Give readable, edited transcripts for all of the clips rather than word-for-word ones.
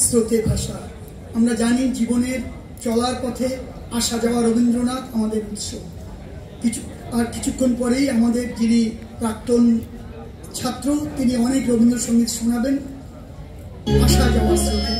স্রোতে ভাষা। আমরা জানি জীবনের চলার পথে আসা যাওয়া রবীন্দ্রনাথ আমাদের উৎস। কিছুক্ষণ পরেই আমাদের যিনি প্রাক্তন ছাত্র তিনি অনেক রবীন্দ্রসঙ্গীত শোনাবেন। আসা যাওয়া স্রোতে।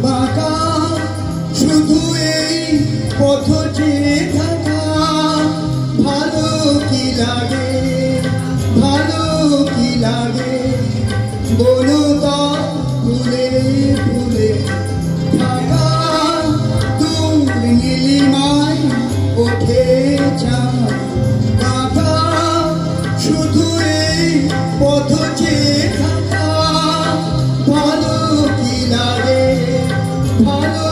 বাঁকা শুধু এই পথ চেয়ে থাকা, ভালো কি লাগে, ভালো কি লাগে। বনতা ফুলে ফুলে থাকা, দূর নীলিমায় ওঠে চাঁদ বাঁকা, শুধু এই পথ চেয়ে থাকা, ভালো কি লাগে, ভালো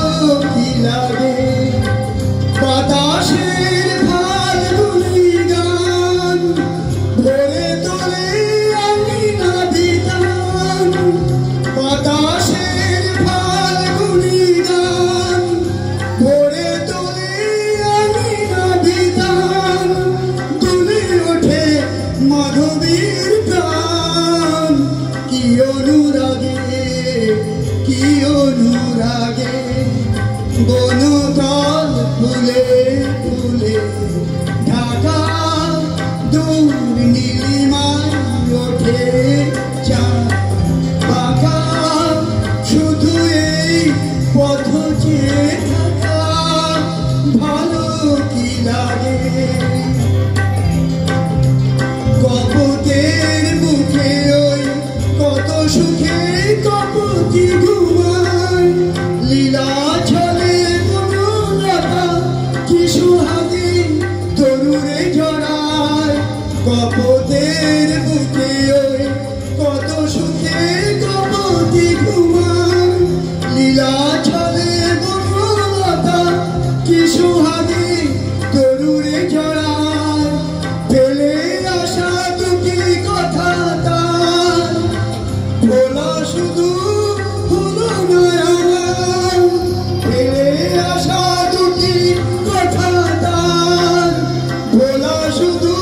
কি লাগে। বাতাসের ফাল্গুনি গান ভরে তোলে আঙিনা বিতান, বাতাসের ফাল্গুনি গান ভরে তোলে আঙিনা বিতান, তুলে ওঠে মাধবীর প্রাণ। কি অনুরাগে, কি অনুরাগে। বনতল ফুলে ফুলে ঢাকা, দূর নীলিমায় ওঠে চাঁদ বাঁকা, শুধু এই পথ চেয়ে থাকা, ভালো কি লাগে। কপতের মুখে ওই কত সুখে কপতি ঘুমায়, লীলা ছলে বনলতা কি সুহাগে তরুরে জড়ায়। কপতের বুকে ওই কত সুখে কপতি ঘুমায়, লীলা ছলে বনলতা কি সুহাগে তরুরে জড়ায়। ফেলে আসা দুটি কথা তার বলা শুধু হলো না আমার, ফেলে আসা দুটি কথা তার বলা শুধু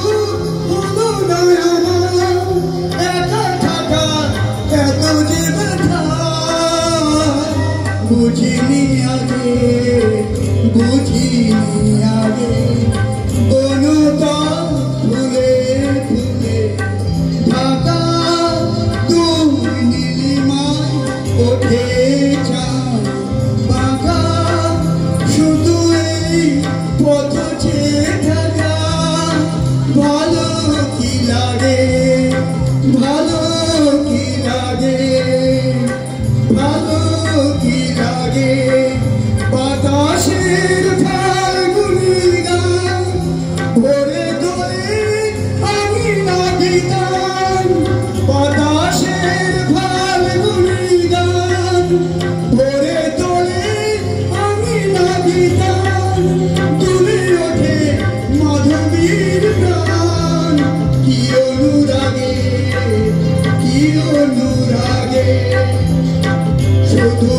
হলো না আমার। একা থাকা এত যে ব্যথা বুঝিনি আগে, বুঝিনি আগে। বনতল ফুলে ফুলে ঢাকা, দূর নীলিমায় ওঠে চাঁদ বাঁকা, শুধু এই পথ চেয়ে থাকা, ভালো কি লাগে, ভালো কি লাগে, ভালো কি লাগে। বাতাসের ফাল্গুনি গান ভরে তোলে আঙিনা বিতান, বাতাসের ফাল্গুনি গান ভরে তোলে আঙিনা বিতান, তুলে ওঠে মাধবীর প্রাণ। কি অনুরাগে, কি অনুরাগে। শুধু